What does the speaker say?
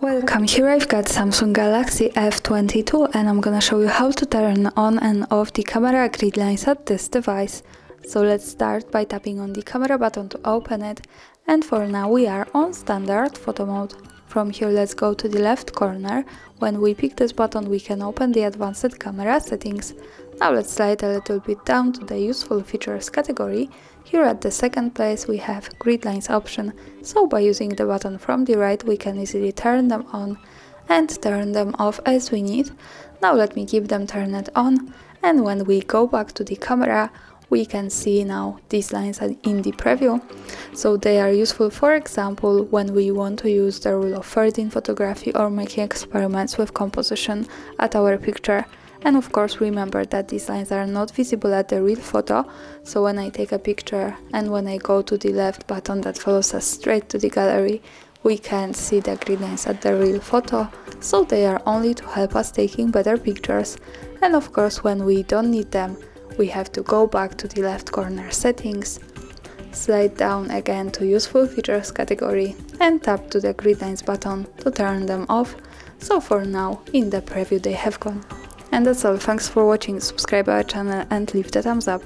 Welcome, here I've got Samsung Galaxy F22 and I'm gonna show you how to turn on and off the camera grid lines at this device. So let's start by tapping on the camera button to open it, and for now we are on standard photo mode. From here let's go to the left corner. When we pick this button we can open the advanced camera settings. Now let's slide a little bit down to the useful features category. Here at the second place we have Gridlines option, so by using the button from the right we can easily turn them on and turn them off as we need. Now let me keep them turned on, and when we go back to the camera we can see now these lines are in the preview, so they are useful, for example, when we want to use the rule of thirds in photography or making experiments with composition at our picture. And of course remember that these lines are not visible at the real photo, so when I take a picture and when I go to the left button that follows us straight to the gallery, we can't see the grid lines at the real photo, so they are only to help us taking better pictures. And of course when we don't need them, we have to go back to the left corner settings, slide down again to useful features category and tap to the grid lines button to turn them off. So for now, in the preview they have gone. And that's all, thanks for watching, subscribe our channel and leave the thumbs up.